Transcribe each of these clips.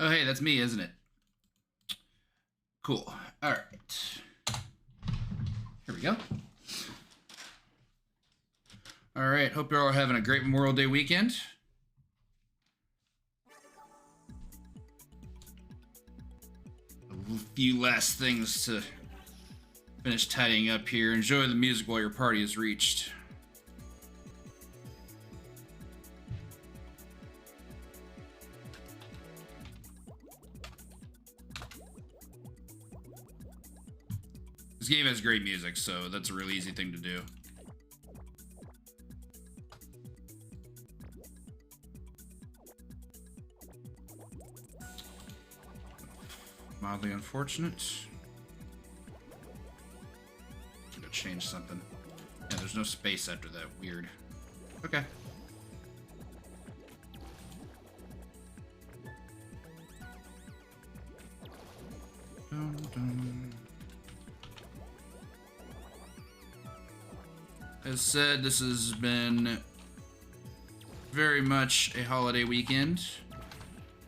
Oh, hey, that's me, isn't it? Cool. All right. Here we go. All right. Hope you're all having a great Memorial Day weekend. A few last things to finish tidying up here. Enjoy the music while your party is reached. This game has great music, so that's a really easy thing to do. Mildly unfortunate. Gotta change something. Yeah, there's no space after that. Weird. Okay. Dun, dun. As said, this has been very much a holiday weekend,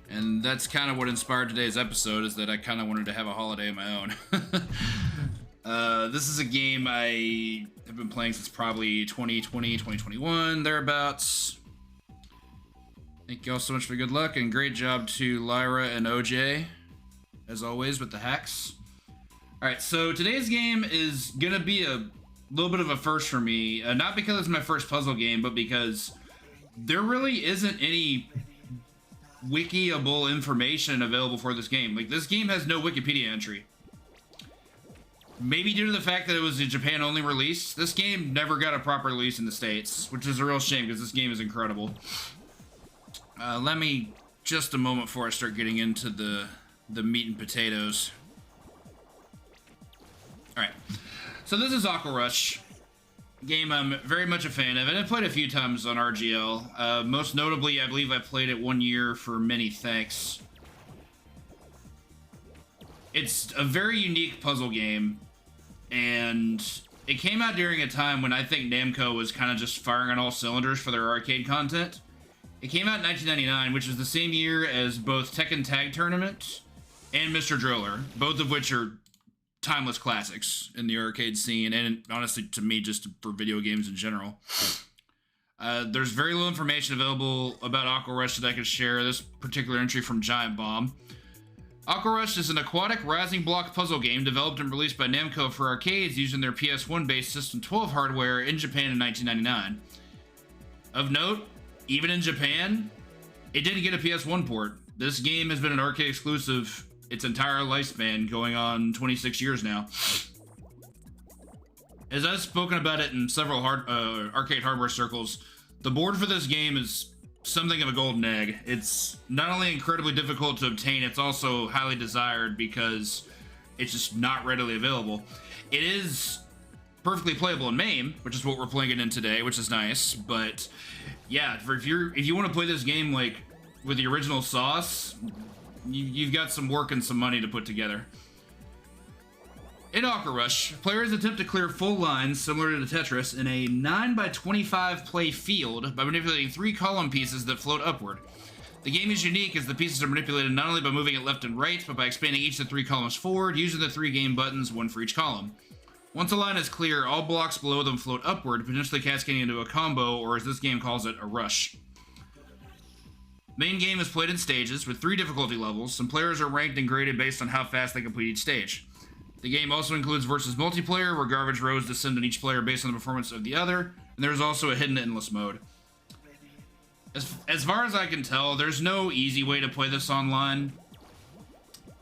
and that's kind of what inspired today's episode, is that I kind of wanted to have a holiday of my own. This is a game I have been playing since probably 2020, 2021, thereabouts. Thank you all so much for good luck, and great job to Lyra and OJ, as always, with the hacks. Alright, so today's game is gonna be a little bit of a first for me, not because it's my first puzzle game, but because there really isn't any wikiable information available for this game. Like, this game has no Wikipedia entry. Maybe due to the fact that it was a Japan-only release, this game never got a proper release in the States, which is a real shame because this game is incredible. Let me just a moment before I start getting into the meat and potatoes. Alright. So this is Aqua Rush, game I'm very much a fan of, and I've played a few times on RGL. Most notably, I believe I played it 1 year for Many Thanks. It's a very unique puzzle game, and it came out during a time when I think Namco was kind of just firing on all cylinders for their arcade content. It came out in 1999, which is the same year as both Tekken Tag Tournament and Mr. Driller, both of which are timeless classics in the arcade scene, and honestly to me just for video games in general. There's very little information available about Aqua Rush that I could share. This particular entry from Giant Bomb. Aqua Rush is an aquatic rising block puzzle game developed and released by Namco for arcades using their PS1 based System 12 hardware in Japan in 1999. Of note, even in Japan, it didn't get a PS1 port. This game has been an arcade exclusive its entire lifespan, going on 26 years now. As I've spoken about it in several arcade hardware circles, the board for this game is something of a golden egg. It's not only incredibly difficult to obtain, it's also highly desired because it's just not readily available. It is perfectly playable in MAME, which is what we're playing it in today, which is nice, but yeah, if you want to play this game like with the original sauce, you've got some work and some money to put together. In Aqua Rush, players attempt to clear full lines similar to Tetris in a 9x25 play field by manipulating 3 column pieces that float upward. The game is unique as the pieces are manipulated not only by moving it left and right, but by expanding each of the 3 columns forward using the 3 game buttons, 1 for each column. Once a line is clear, all blocks below them float upward, potentially cascading into a combo, or as this game calls it, a rush. Main game is played in stages with 3 difficulty levels, and players are ranked and graded based on how fast they complete each stage. The game also includes versus multiplayer, where garbage rows descend on each player based on the performance of the other, and there's also a hidden endless mode. As far as I can tell, there's no easy way to play this online.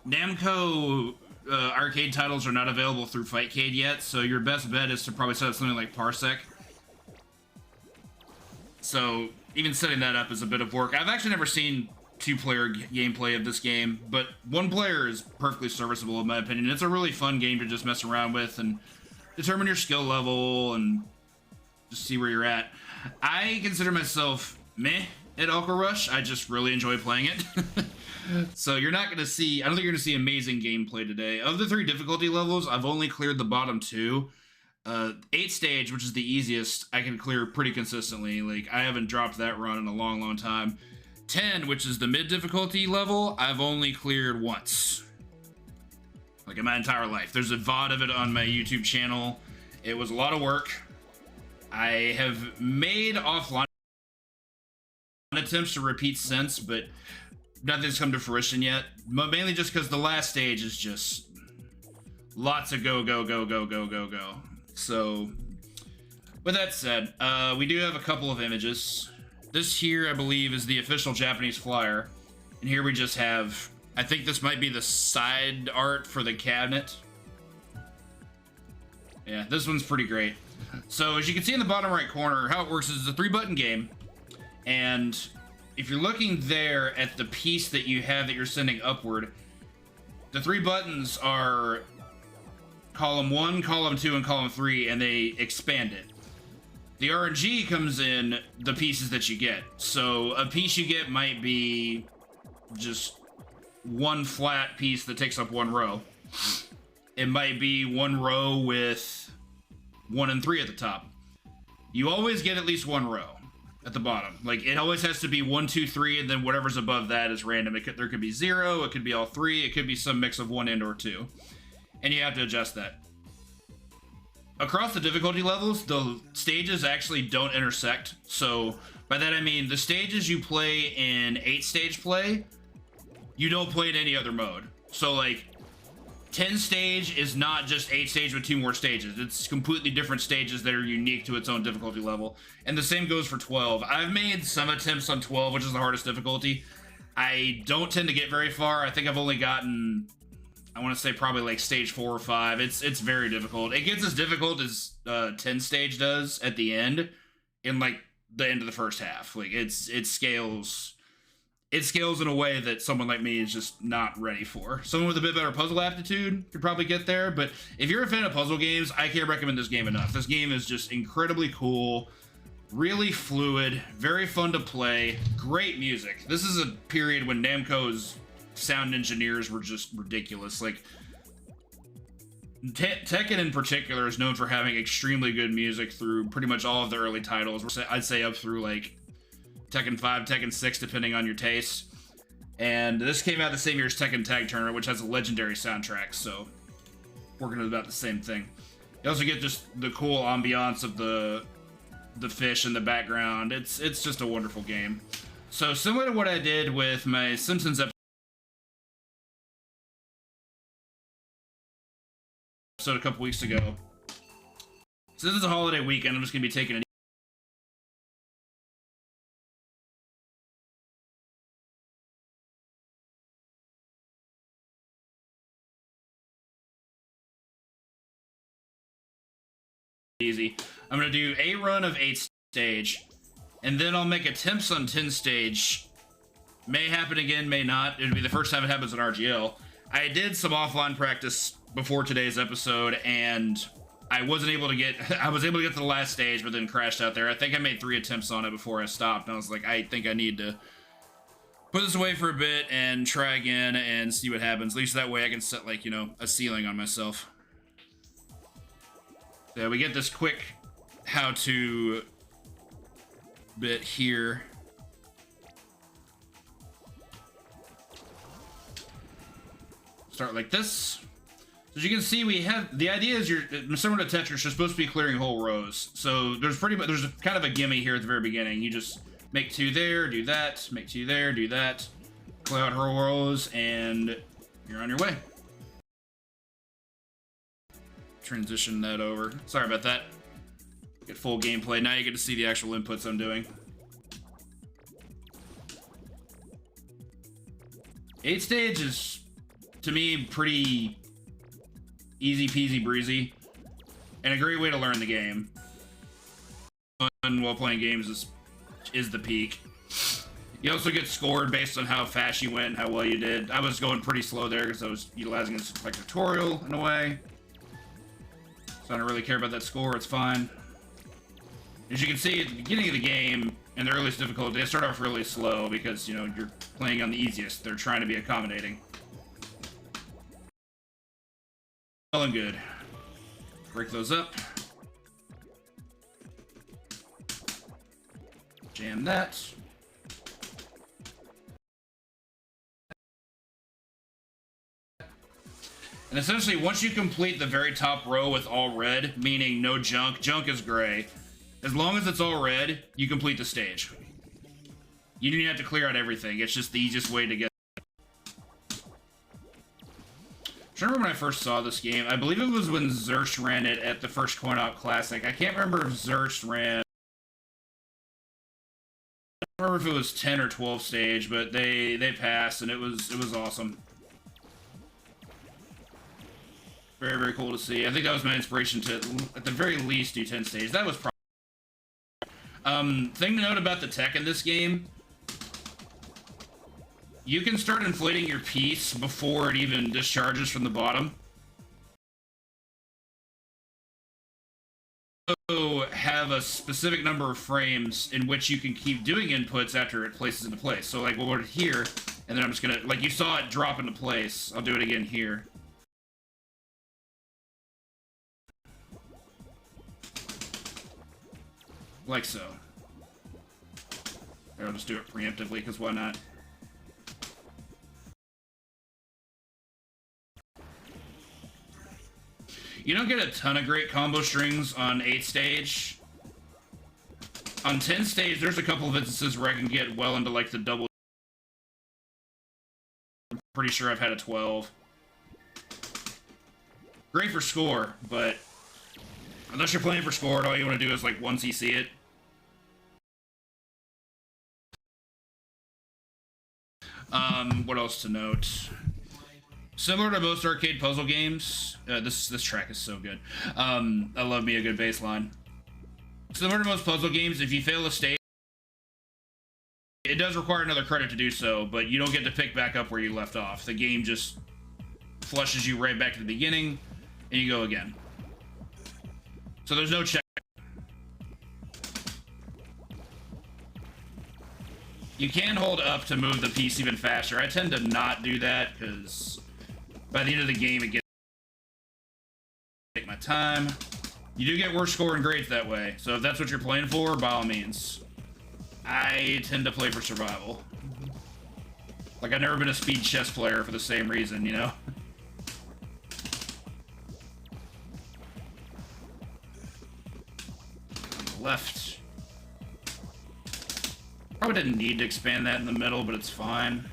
Namco arcade titles are not available through Fightcade yet, so your best bet is to probably set up something like Parsec. So even setting that up is a bit of work. I've actually never seen 2-player gameplay of this game, but 1 player is perfectly serviceable in my opinion. It's a really fun game to just mess around with and determine your skill level and just see where you're at. I consider myself meh at Aqua Rush. I just really enjoy playing it. So you're not going to see, I don't think you're going to see amazing gameplay today. Of the 3 difficulty levels, I've only cleared the bottom 2. 8th stage, which is the easiest, I can clear pretty consistently. Like, I haven't dropped that run in a long, long time. 10, which is the mid difficulty level, I've only cleared once. Like in my entire life. There's a VOD of it on my YouTube channel. It was a lot of work. I have made offline attempts to repeat since, but nothing's come to fruition yet. Mainly just because the last stage is just lots of go. So, with that said, we do have a couple of images. This here, I believe, is the official Japanese flyer. And here we just have, I think this might be the side art for the cabinet. Yeah, this one's pretty great. So, as you can see in the bottom right corner, how it works is it's a 3-button game. And if you're looking there at the piece that you have that you're sending upward, the 3 buttons are column 1, column 2, and column 3, and they expand it. The RNG comes in the pieces that you get. So a piece you get might be just one flat piece that takes up 1 row. It might be 1 row with 1 and 3 at the top. You always get at least 1 row at the bottom. Like, it always has to be 1, 2, 3, and then whatever's above that is random. There could be 0, it could be all 3, it could be some mix of 1 and or 2. And you have to adjust that. Across the difficulty levels, the stages actually don't intersect. So, by that I mean, the stages you play in 8-stage play, you don't play in any other mode. So, like, 10 stage is not just 8 stage with 2 more stages. It's completely different stages that are unique to its own difficulty level. And the same goes for 12. I've made some attempts on 12, which is the hardest difficulty. I don't tend to get very far. I think I've only gotten, I want to say probably like stage 4 or 5. It's very difficult. It gets as difficult as 10 stage does at the end, in like the end of the first half. Like it scales. It scales in a way that someone like me is just not ready for. Someone with a bit better puzzle aptitude could probably get there, but if you're a fan of puzzle games, I can't recommend this game enough. This game is just incredibly cool, really fluid, very fun to play, great music. This is a period when Namco's sound engineers were just ridiculous. Like, Tekken in particular is known for having extremely good music through pretty much all of the early titles. I'd say up through like Tekken 5, Tekken 6, depending on your taste. And this came out the same year as Tekken Tag Tournament, which has a legendary soundtrack, so working on about the same thing. You also get just the cool ambiance of the fish in the background. It's just a wonderful game. So similar to what I did with my Simpsons episode a couple weeks ago. So this is a holiday weekend. I'm just gonna be taking it easy. I'm gonna do a run of 8 stage, and then I'll make attempts on 10 stage. May happen again, may not. It'll be the first time it happens in RGL. I did some offline practice before today's episode, and I wasn't able to get. I was able to get to the last stage, but then crashed out there. I think I made 3 attempts on it before I stopped, and I was like, I think I need to put this away for a bit and try again and see what happens. At least that way I can set, like, you know, a ceiling on myself. Yeah, we get this quick how-to bit here. Start like this. So as you can see, we have, the idea is you're, similar to Tetris, you're supposed to be clearing whole rows. So there's there's kind of a gimme here at the very beginning. You just make 2 there, do that, make 2 there, do that, clear out whole rows, and you're on your way. Transition that over. Sorry about that. Get full gameplay. Now you get to see the actual inputs I'm doing. 8 stage is, to me, pretty easy peasy breezy, and a great way to learn the game. Fun while playing games is the peak. You also get scored based on how fast you went and how well you did. I was going pretty slow there because I was utilizing this like tutorial in a way. So I don't really care about that score, it's fine. As you can see, at the beginning of the game, in the earliest difficulty, they start off really slow because, you know, you're playing on the easiest. They're trying to be accommodating. Well and good. Break those up. Jam that. And essentially, once you complete the very top row with all red, meaning no junk, junk is gray, as long as it's all red, you complete the stage. You don't even have to clear out everything. It's just the easiest way to get. I'm trying to remember when I first saw this game. I believe it was when Zersh ran it at the first Coin-Op Classic. I can't remember if Zersh ran. I don't remember if it was 10 or 12 stage, but they passed, and it was awesome. Very, very cool to see. I think that was my inspiration to, at the very least, do 10 stage. That was probably... thing to note about the tech in this game, you can start inflating your piece before it even discharges from the bottom. So have a specific number of frames in which you can keep doing inputs after it places into place. So like we'll go to here, and then I'm just gonna, like you saw it drop into place. I'll do it again here. Like so. I'll just do it preemptively, because why not? You don't get a ton of great combo strings on 8 stage. On 10 stage, there's a couple of instances where I can get well into like the double. I'm pretty sure I've had a 12. Great for score, but unless you're playing for score, all you want to do is like once you see it. What else to note? Similar to most arcade puzzle games, this track is so good. I love me a good bass line. Similar to most puzzle games, if you fail a stage, it does require another credit to do so, but you don't get to pick back up where you left off. The game just flushes you right back to the beginning, and you go again. So there's no check. You can hold up to move the piece even faster. I tend to not do that, because by the end of the game, it gets... Take my time. You do get worse score and grades that way, so if that's what you're playing for, by all means. I tend to play for survival. Like, I've never been a speed chess player for the same reason, you know? On the left. Probably didn't need to expand that in the middle, but it's fine.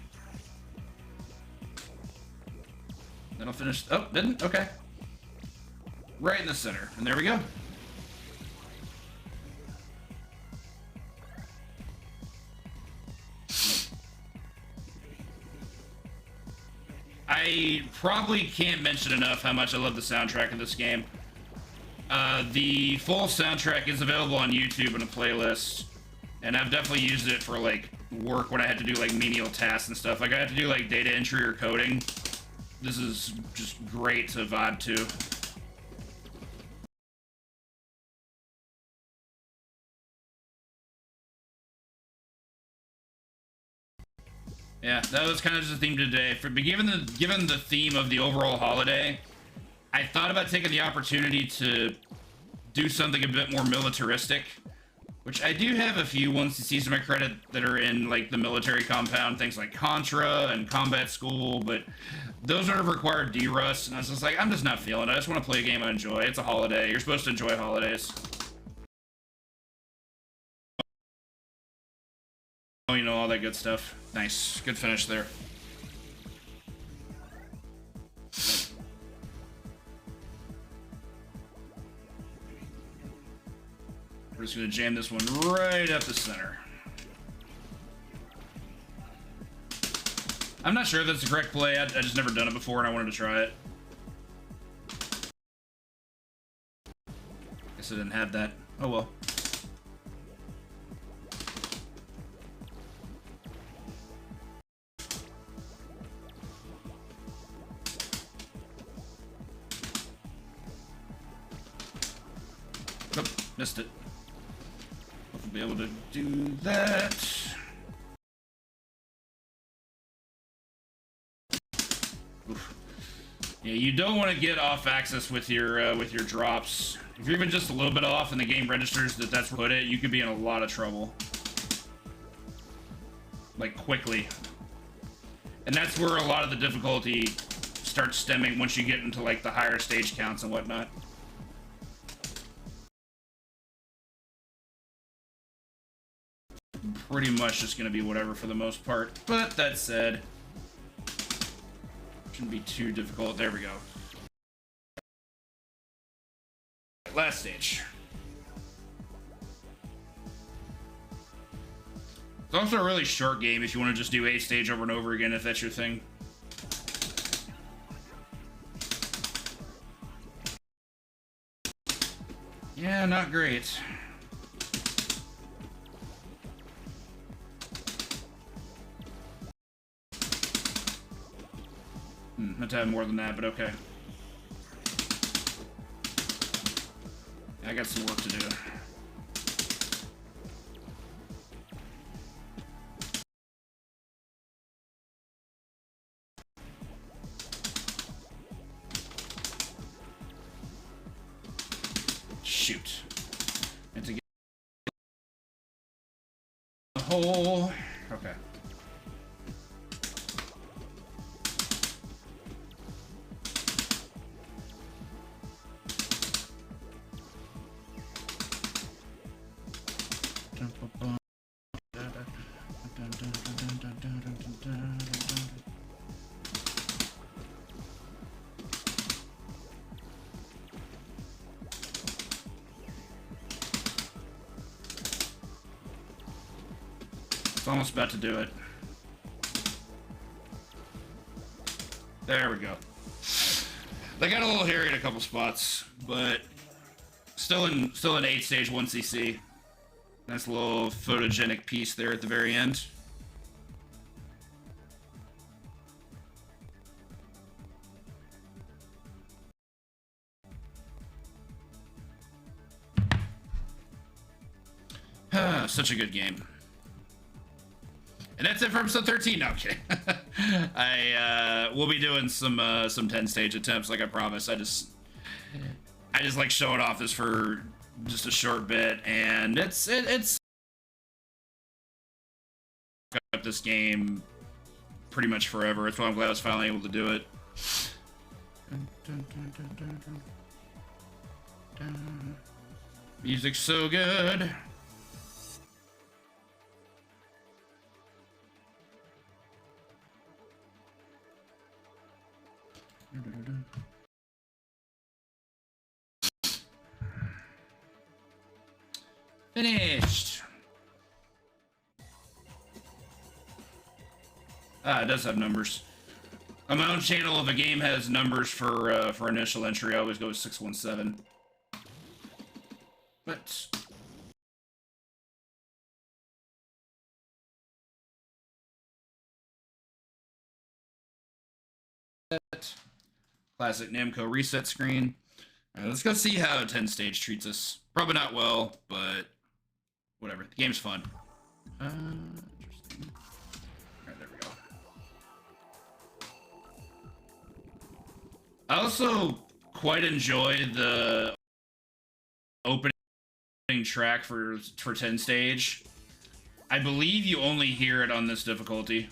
Then I'll finish... Oh, didn't? Okay. Right in the center. And there we go. I probably can't mention enough how much I love the soundtrack of this game. The full soundtrack is available on YouTube in a playlist. And I've definitely used it for, like, work when I had to do, like, menial tasks and stuff. Like, I had to do, like, data entry or coding. This is just great to vibe to. Yeah, that was kind of just the theme today. Given the theme of the overall holiday, I thought about taking the opportunity to do something a bit more militaristic. Which I do have a few ones to see to my credit that are in like the military compound, things like Contra and Combat School, but those would have required D-Rust, and I was just like, I'm just not feeling it. I just want to play a game I enjoy. It's a holiday. You're supposed to enjoy holidays. Oh, you know, all that good stuff. Nice. Good finish there. We're just going to jam this one right up the center. I'm not sure if that's the correct play. I just never done it before and I wanted to try it. Guess I didn't have that. Oh well. Oh, missed it. Be able to do that. Oof. Yeah, you don't want to get off axis with your drops. If you're even just a little bit off and the game registers that that's where you could be in a lot of trouble. Like quickly. And that's where a lot of the difficulty starts stemming once you get into like the higher stage counts and whatnot. Pretty much just gonna be whatever for the most part. But that said, shouldn't be too difficult. There we go. Last stage. It's also a really short game if you want to just do a stage over and over again, if that's your thing. Yeah, not great. Meant to have more than that, but okay. I got some work to do. Shoot. And to get the hole. Okay. It's almost about to do it. There we go. They got a little hairy in a couple spots, but still in 8 stage 1cc. Nice little photogenic piece there at the very end. Such a good game. And that's it for episode 13. No, I'm kidding. I will be doing some 10 stage attempts like I promised. I just like showing off this for just a short bit, and it's up this game pretty much forever. That's why I'm glad I was finally able to do it. Music's so good. Finished. It does have numbers. On my own channel, if a game has numbers for initial entry, I always go with 617. But classic Namco reset screen. All right, let's go see how 10 stage treats us. Probably not well, but whatever. The game's fun. Interesting. All right, there we go. I also quite enjoy the opening track for 10 stage. I believe you only hear it on this difficulty.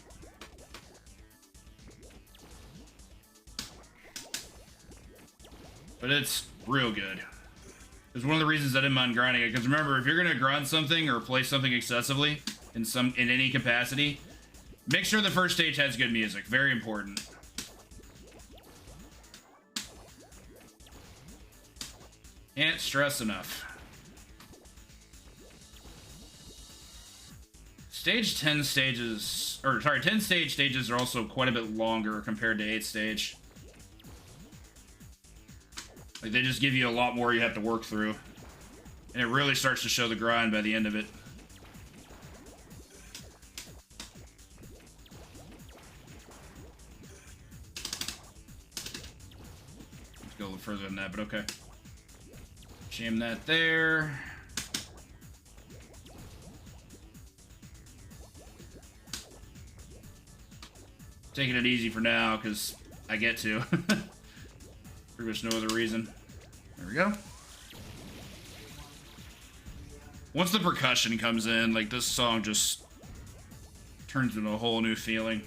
But it's real good. It's one of the reasons I didn't mind grinding it, because remember, if you're gonna grind something or play something excessively in any capacity, make sure the first stage has good music. Very important. Can't stress enough. Stage 10 stages, or sorry, 10 stage stages are also quite a bit longer compared to 8 stage. Like, they just give you a lot more you have to work through. And it really starts to show the grind by the end of it. Let's go a little further than that, but okay. Jam that there. Taking it easy for now, because I get to. Pretty much no other reason. There we go. Once the percussion comes in, like, this song just turns into a whole new feeling.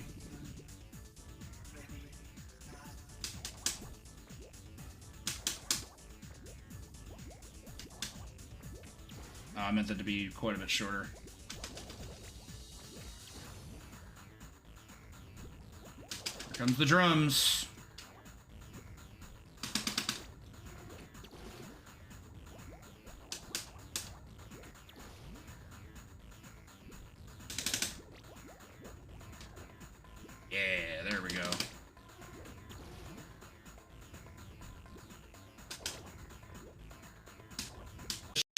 I meant that to be quite a bit shorter. Here comes the drums. Yeah, there we go.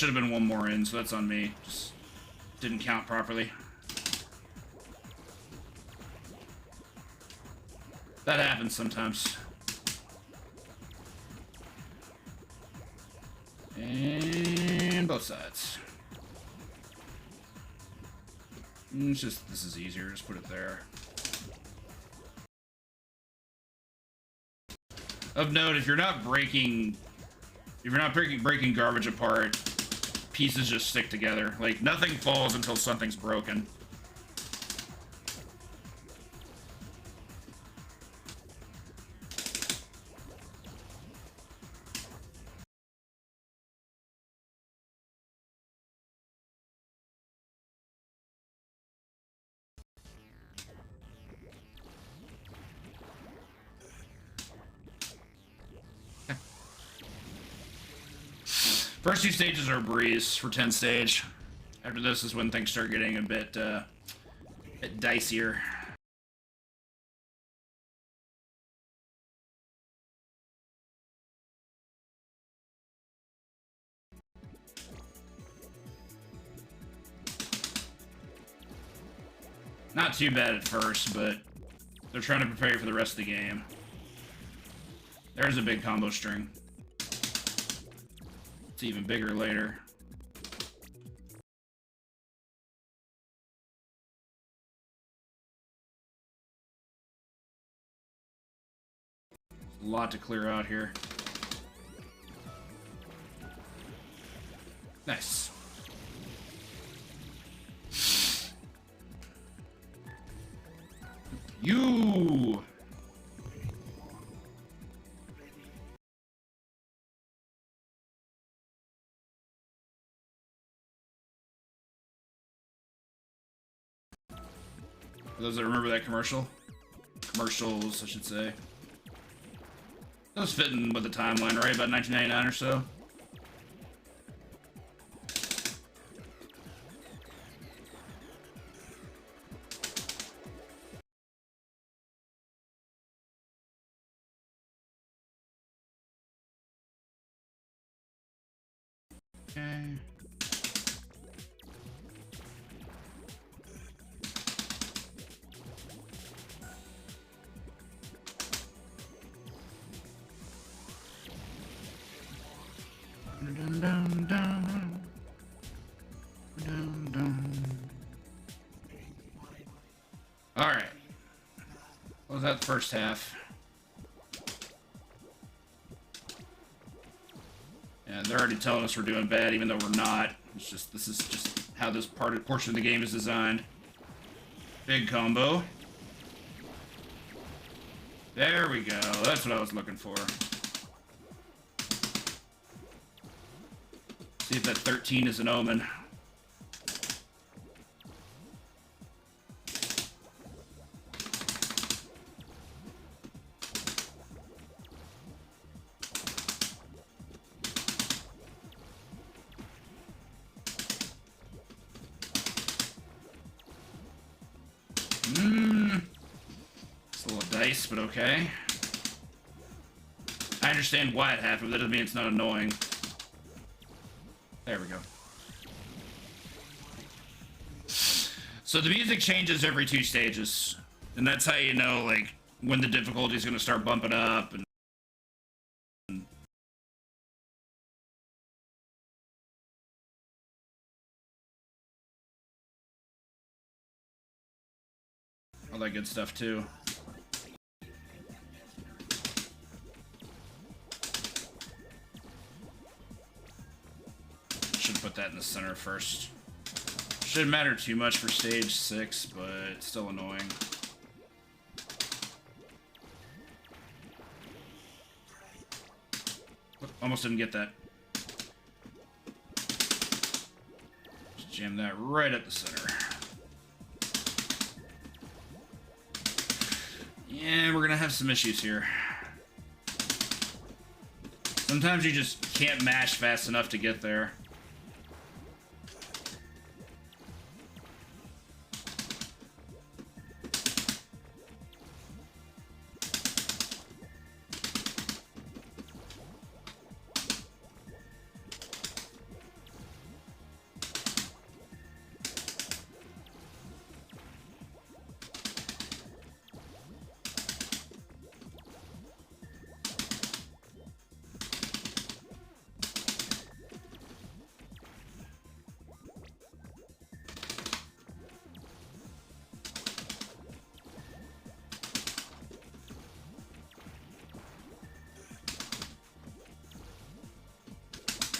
Should have been one more in, so that's on me. Just didn't count properly. That happens sometimes. And both sides. It's just, this is easier, just put it there. Of note, if you're not breaking garbage apart, pieces just stick together. Like, nothing falls until something's broken. First two stages are a breeze for 10 stage. After this is when things start getting a bit dicier. Not too bad at first, but they're trying to prepare you for the rest of the game. There's a big combo string. It's even bigger later. A lot to clear out here. Nice. You. For those that remember that commercials, I should say. That was fitting with the timeline, right? About 1999 or so. Okay. Dun, dun, dun. Dun, dun. All right. What was that first half? Yeah, they're already telling us we're doing bad, even though we're not. It's just, this is just how this portion of the game is designed. Big combo. There we go. That's what I was looking for. See if that 13 is an omen. It's a little dice, but okay. I understand why it happened, but that doesn't mean it's not annoying. There we go. So the music changes every 2 stages, and that's how you know, like, when the difficulty is going to start bumping up. And all that good stuff too. Should put that in the center first. Shouldn't matter too much for stage 6, but it's still annoying. Almost didn't get that. Jam that right at the center. Yeah, we're gonna have some issues here. Sometimes you just can't mash fast enough to get there.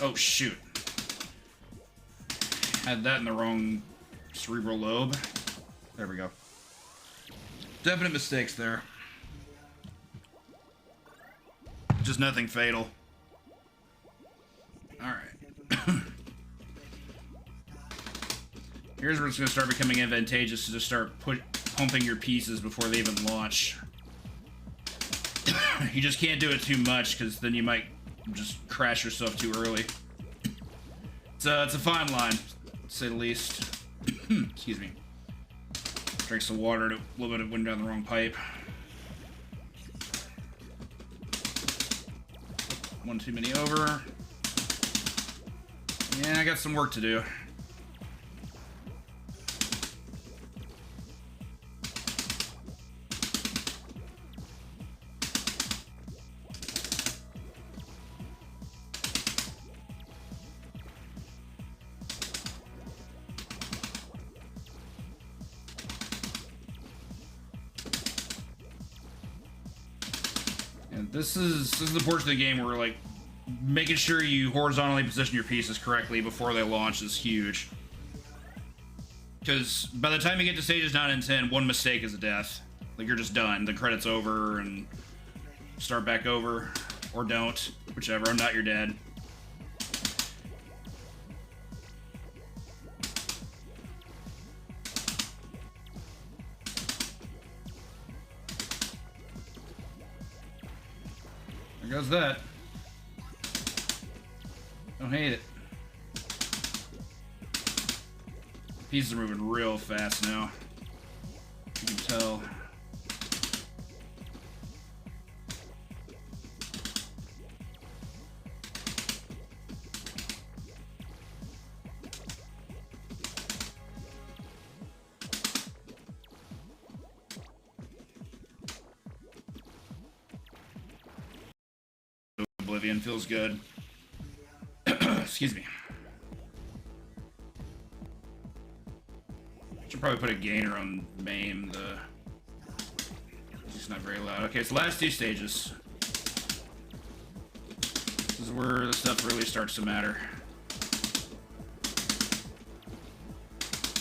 Oh, shoot. Had that in the wrong cerebral lobe. There we go. Definite mistakes there. Just nothing fatal. Alright. Here's where it's going to start becoming advantageous to just start pumping your pieces before they even launch. You just can't do it too much, because then you might just crash yourself too early. It's a fine line, to say the least. Excuse me. Drink some water, a little bit of wind down the wrong pipe. One too many over. Yeah, I got some work to do. This is the portion of the game where, like, making sure you horizontally position your pieces correctly before they launch is huge. Because by the time you get to stages 9 and 10, one mistake is a death. Like, you're just done. The credit's over, and start back over. Or don't. Whichever. I'm not your dad. There goes that. Don't hate it. The pieces are moving real fast now. You can tell. Oblivion feels good. Excuse me. Should probably put a gainer on MAME. It's not very loud. Okay, it's the last two stages. This is where the stuff really starts to matter.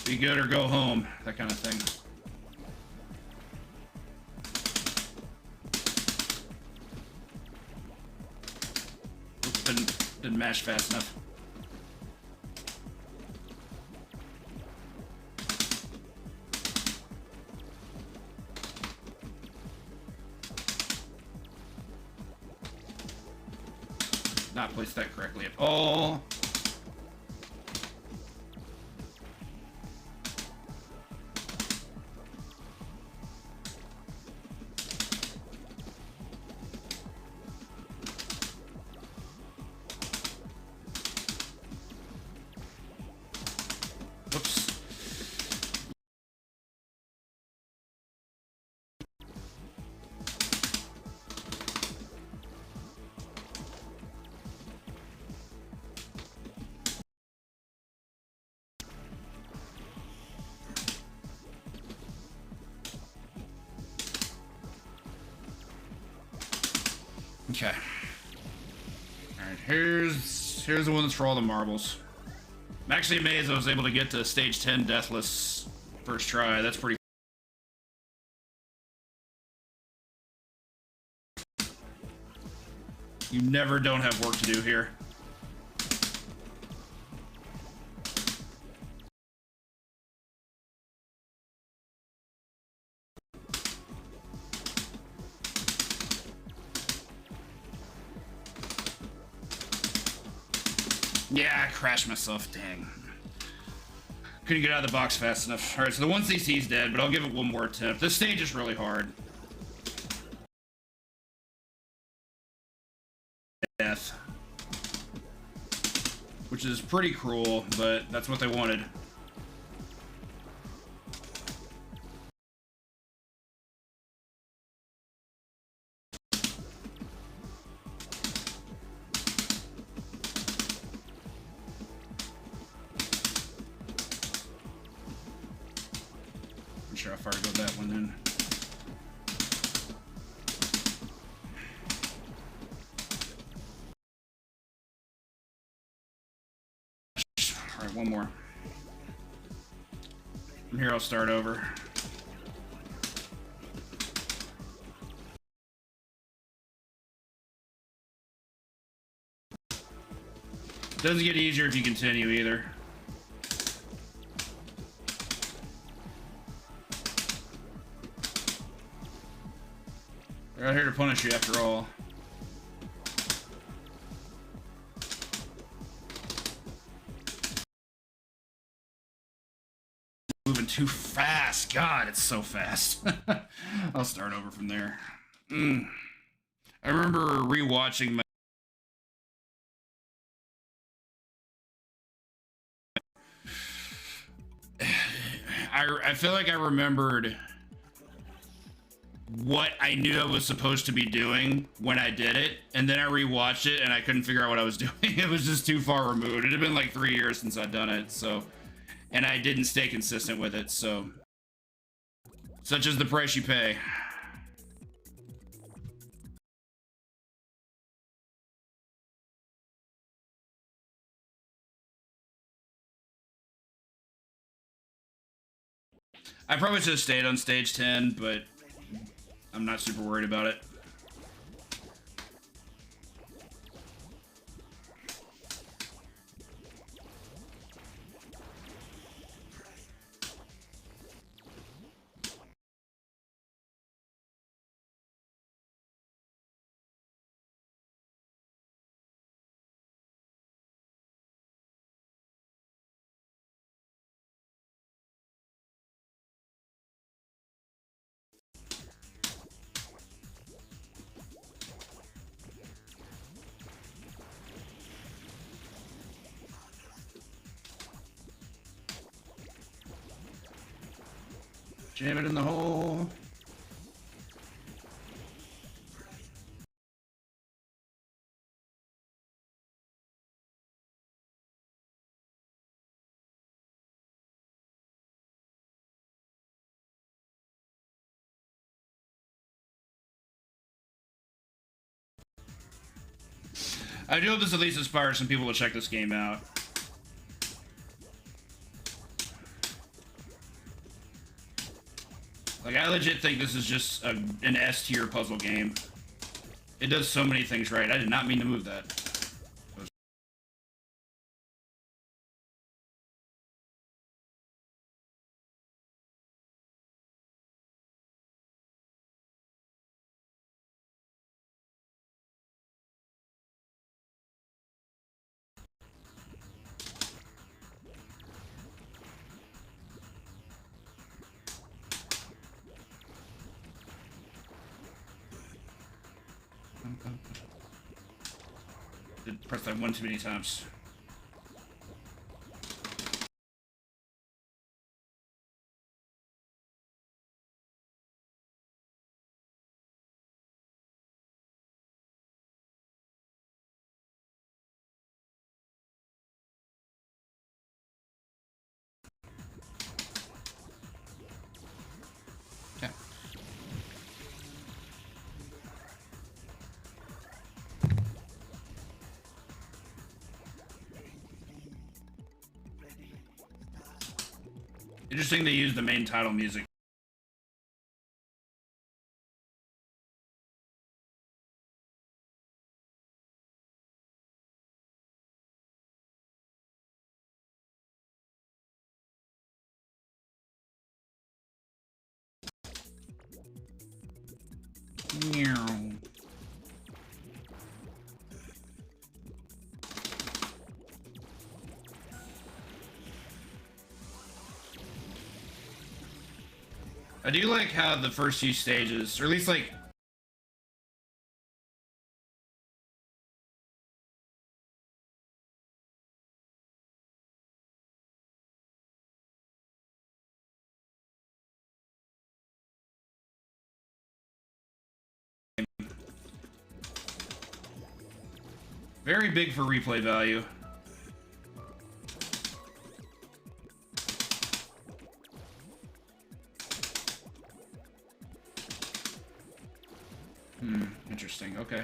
Be good or go home, that kind of thing. Didn't mash fast enough. Not placed that correctly at all. Okay. Alright, here's the one that's for all the marbles. I'm actually amazed I was able to get to stage 10 deathless first try. That's pretty. You never don't have work to do here. Yeah, I crashed myself. Dang. Couldn't get out of the box fast enough. Alright, so the 1cc is dead, but I'll give it one more attempt. This stage is really hard. Death. Which is pretty cruel, but that's what they wanted. I'm sure how far to go that one then. Alright, one more. From here I'll start over. Doesn't get easier if you continue either. They're out here to punish you after all. Moving too fast. God, it's so fast. I'll start over from there. I remember rewatching my I feel like I remembered what I knew I was supposed to be doing when I did it, and then I rewatched it and I couldn't figure out what I was doing. It was just too far removed. It had been like 3 years since I'd done it, so, and I didn't stay consistent with it, so such is the price you pay. I probably should have stayed on stage 10, but I'm not super worried about it. Jam it in the hole. I do hope this at least inspires some people to check this game out. Like, I legit think this is just an S-tier puzzle game. It does so many things right. I did not mean to move that. Did press that one too many times. Okay. Interesting they use the main title music. Meow. I do like how the first few stages, or at least like very big for replay value. Interesting. Okay.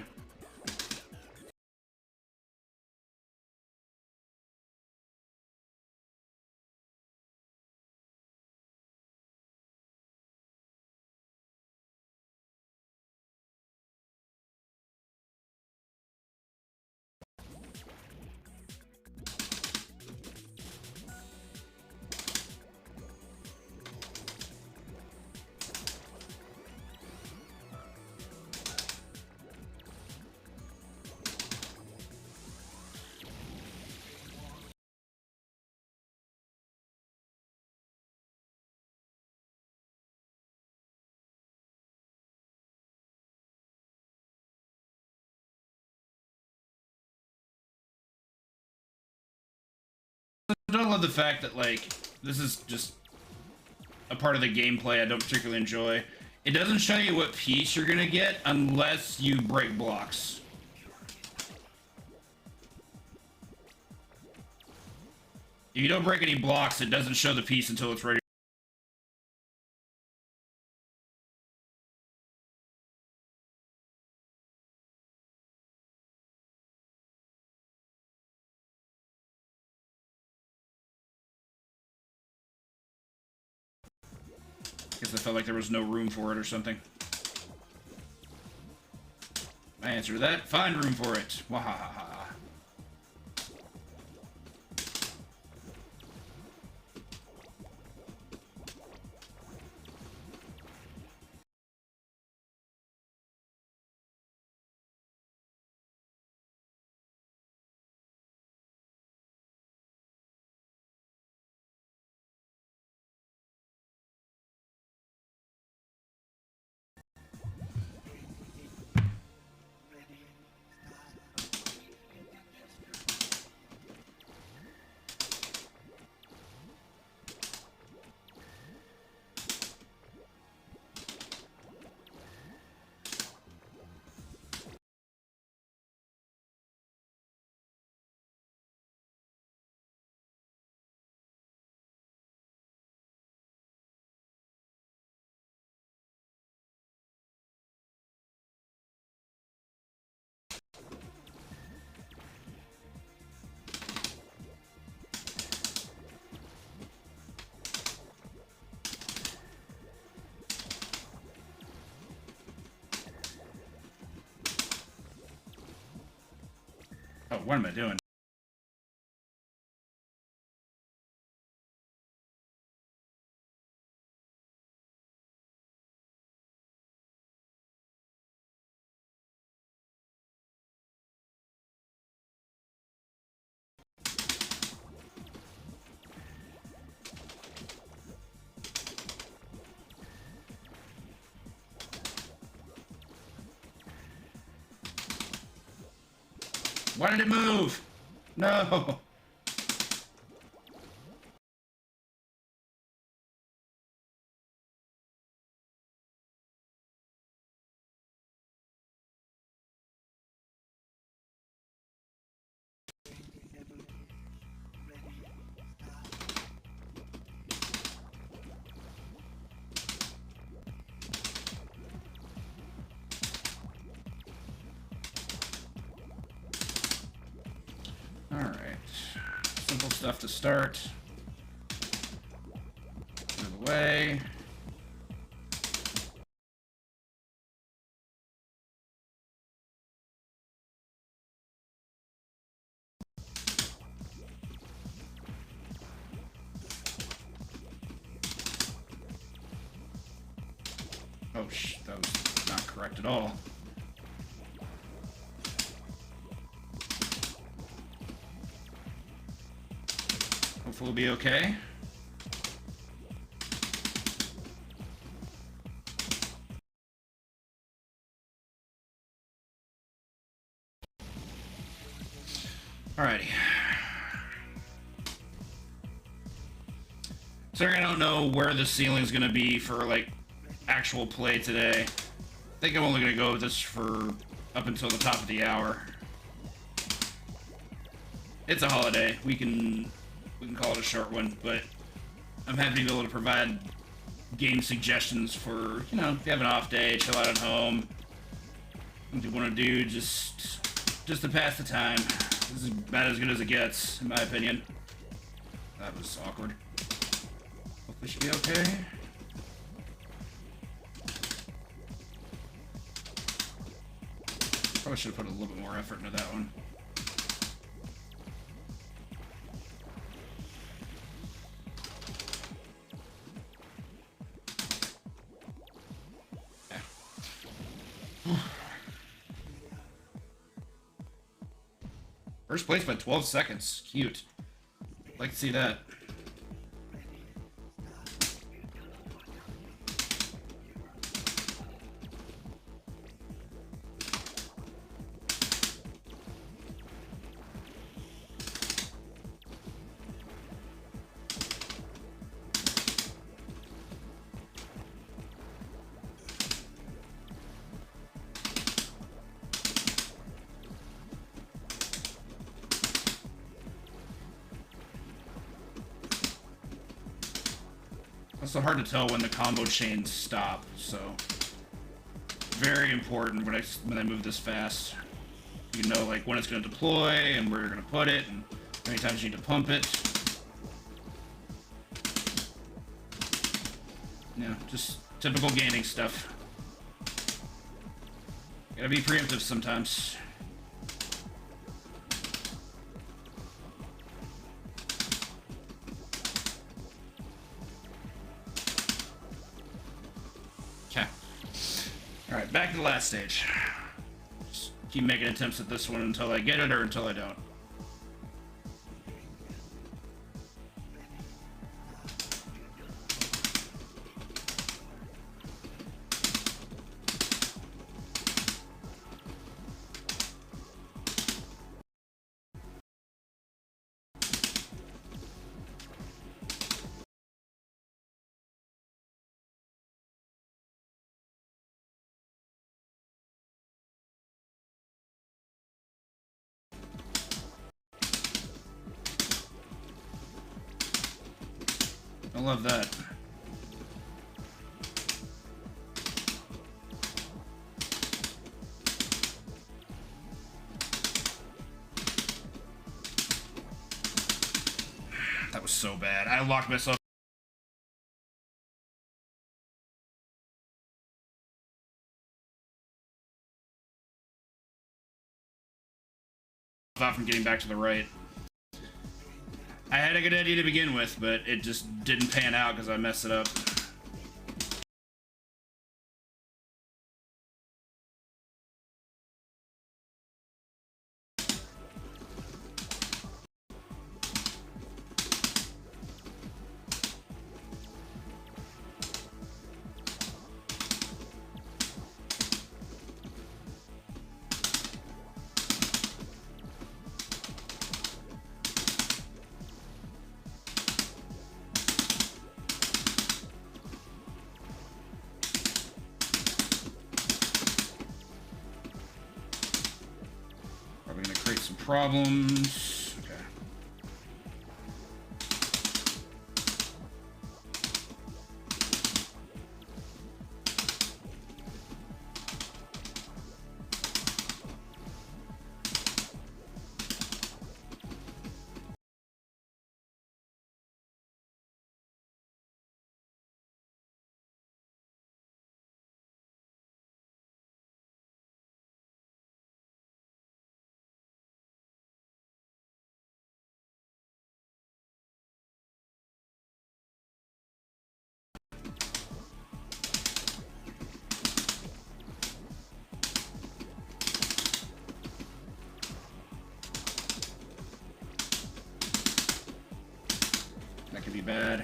I don't love the fact that, like, this is just a part of the gameplay I don't particularly enjoy. It doesn't show you what piece you're gonna get unless you break blocks. If you don't break any blocks, it doesn't show the piece until it's ready. Guess I felt like there was no room for it or something. My answer to that, find room for it. Wahahaha. Oh, what am I doing? Why did it move? No. Alright. Simple stuff to start. Move away. Oh, that was not correct at all. Hopefully we'll be okay. Sorry, I don't know where the ceiling's gonna be for like actual play today. I think I'm only gonna go with this for up until the top of the hour. It's a holiday. We can call it a short one, but I'm happy to be able to provide game suggestions for, you know, if you have an off day, chill out at home, what you want to do, just to pass the time. This is about as good as it gets, in my opinion. That was awkward. Hopefully should be okay. Probably should have put a little bit more effort into that one. First place by 12 seconds. Cute. Like to see that. Also hard to tell when the combo chains stop, so very important when I move this fast. You know, like when it's going to deploy and where you're going to put it, and how many times you need to pump it. You know, just typical gaming stuff. Gotta be preemptive sometimes. Alright, back to the last stage. Just keep making attempts at this one until I get it or until I don't. I love that. That was so bad. I locked myself off from getting back to the right. I had a good idea to begin with, but it just didn't pan out because I messed it up. Probably gonna create some problems. Okay. That could be bad.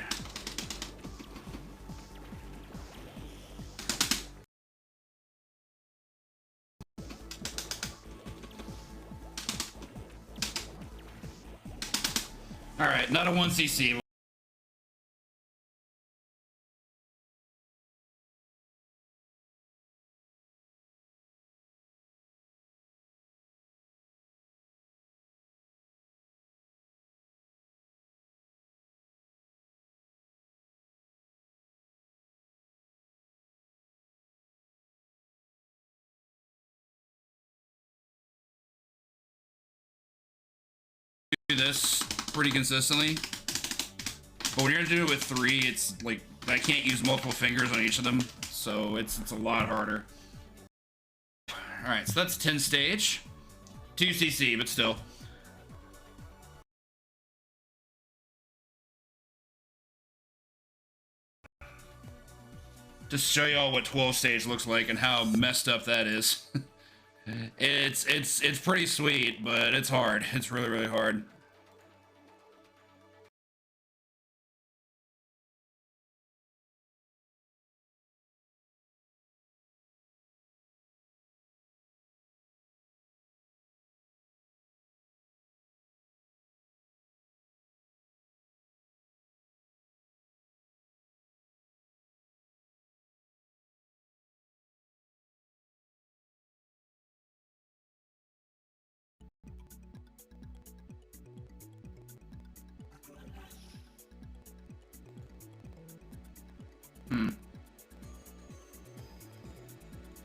All right, not a 1cc. do this pretty consistently. But when you're gonna do it with 3, it's like I can't use multiple fingers on each of them, so it's a lot harder. All right, so that's 10 stage, 2 CC, but still. Just show y'all what 12 stage looks like and how messed up that is. It's pretty sweet, but it's hard. It's really, really hard.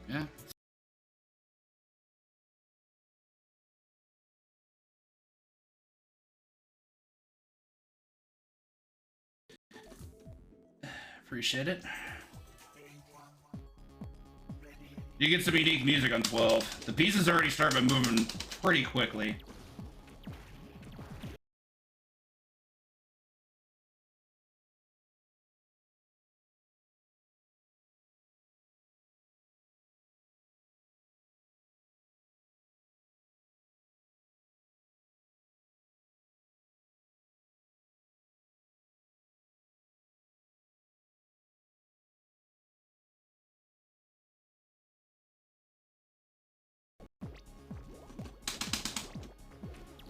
Yeah. Appreciate it. You get some unique music on 12. The pieces already start by moving pretty quickly.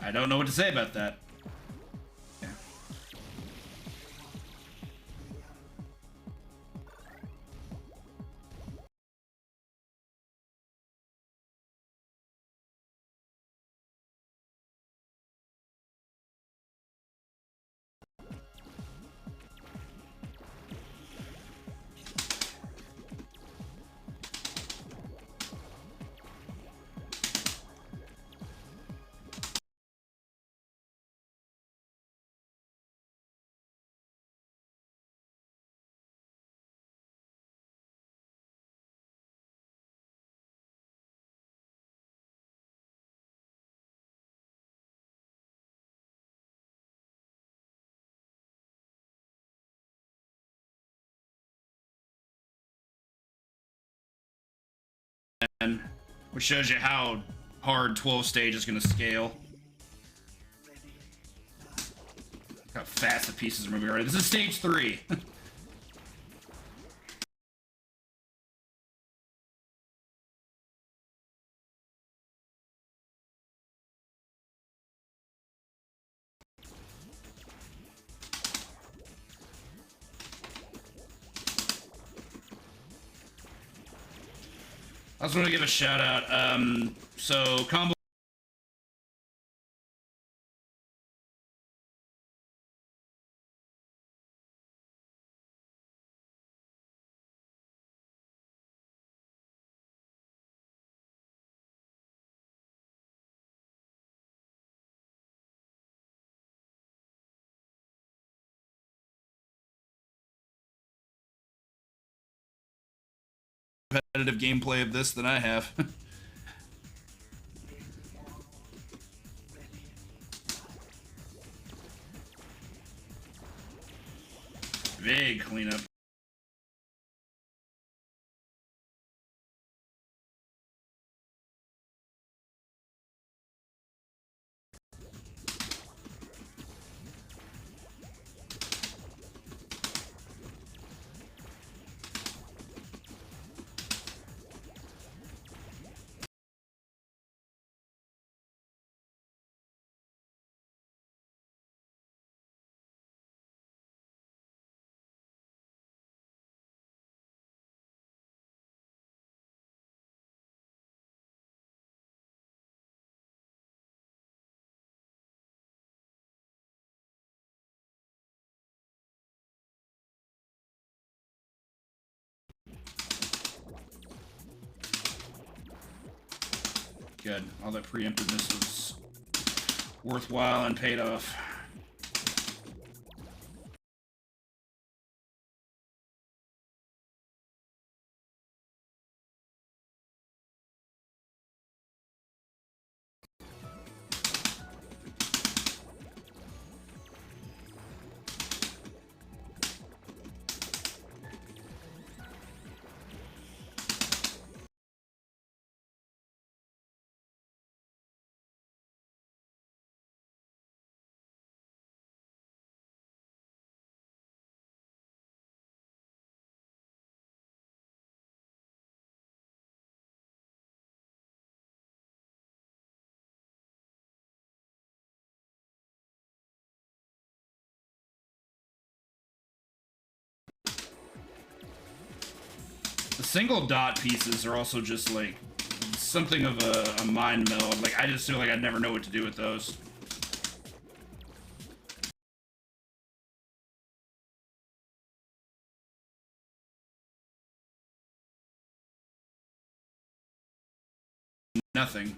I don't know what to say about that. Yeah. Which shows you how hard 12 stage is going to scale. Look how fast the pieces are moving already. This is stage 3. I just want to give a shout out. So combo. Competitive gameplay of this than I have. Big cleanup. Good. All that preemptiveness was worthwhile and paid off. The single dot pieces are also just like something of a mind meld. Like I just feel like I'd never know what to do with those. Nothing.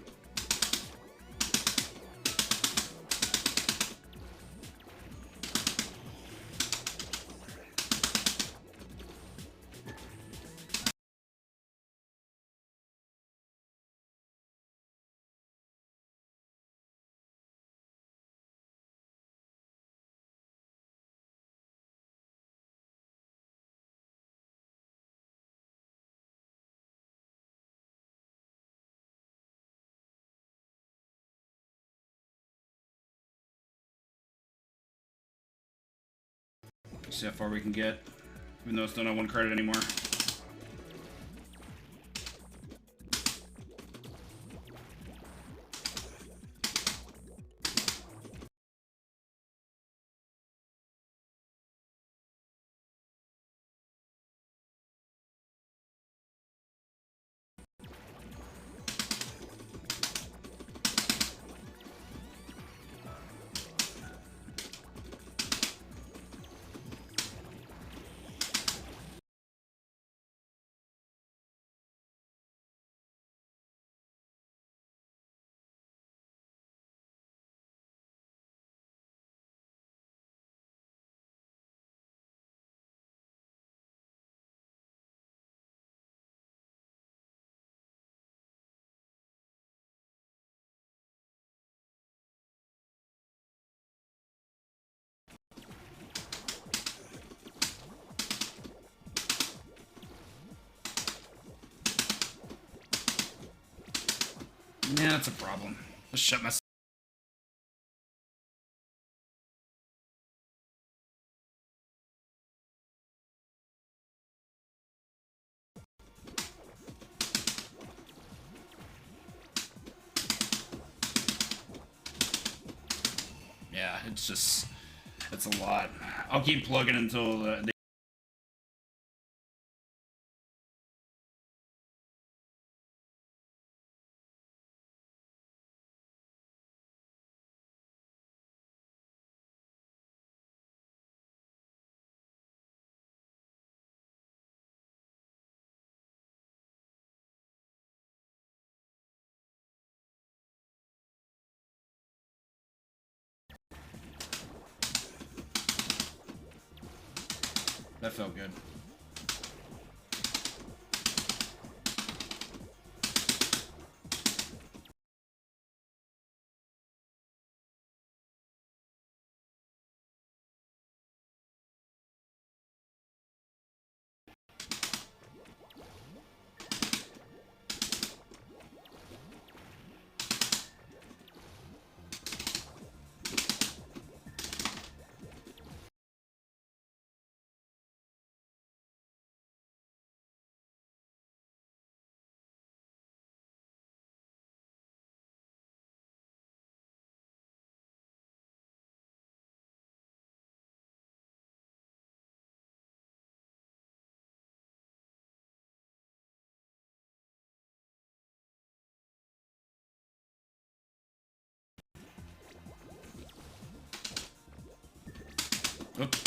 See how far we can get, even though it's not on 1 credit anymore. Yeah, that's a problem. Just shut myself. Yeah, it's a lot. I'll keep plugging until they That felt good.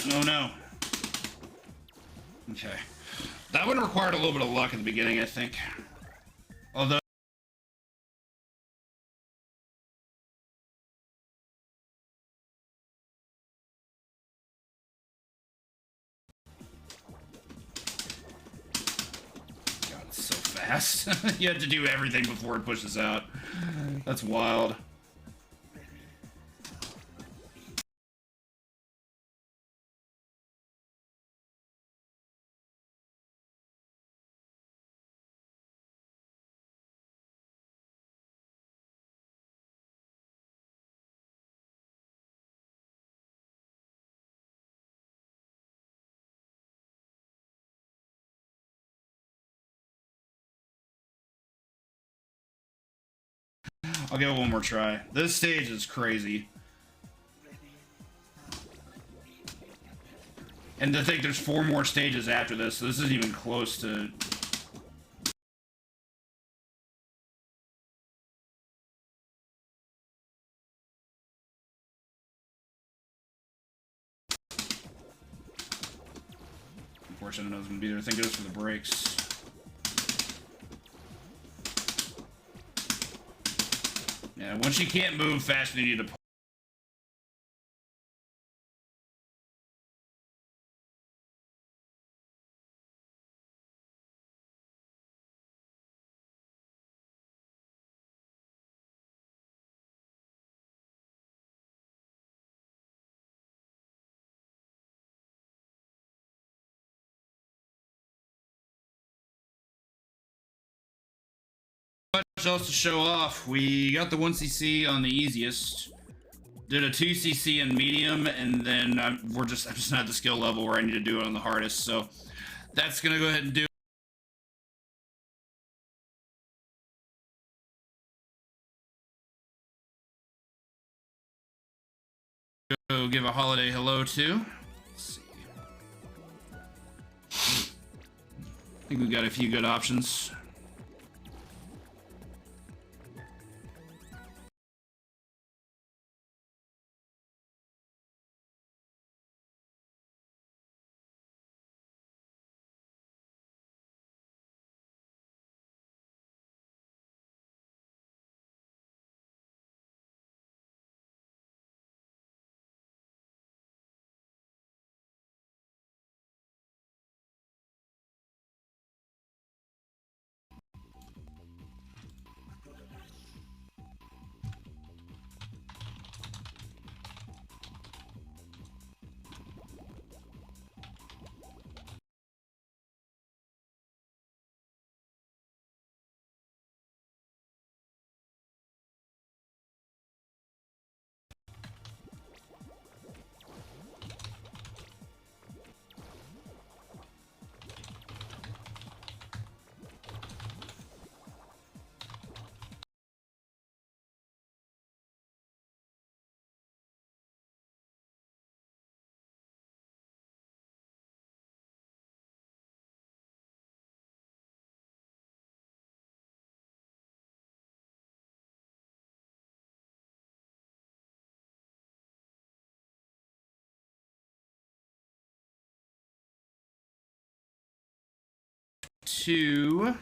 Oh, no. Okay. That would have required a little bit of luck at the beginning, I think. Although fast. You have to do everything before it pushes out. That's wild. I'll give it one more try. This stage is crazy. And to think there's 4 more stages after this, so this isn't even close to... Unfortunately, I was going to be there. I think it was for the brakes. Yeah, once you can't move fast, you need to... Much else to show off. We got the 1cc on the easiest, did a 2cc in medium, and then I'm just not at the skill level where I need to do it on the hardest, so that's gonna go ahead and do. Go give a holiday hello to. Let's see. I think we've got a few good options. To...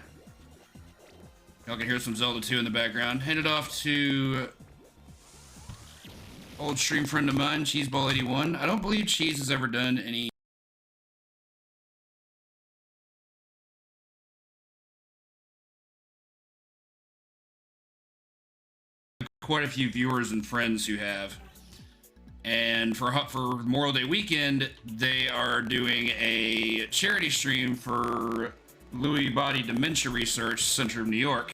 Y'all can hear some Zelda 2 in the background. Handed off to old stream friend of mine, Cheeseball81. I don't believe Cheese has ever done any quite a few viewers and friends who have. And for Memorial Day weekend, they are doing a charity stream for Lewy Body Dementia Research Center of New York.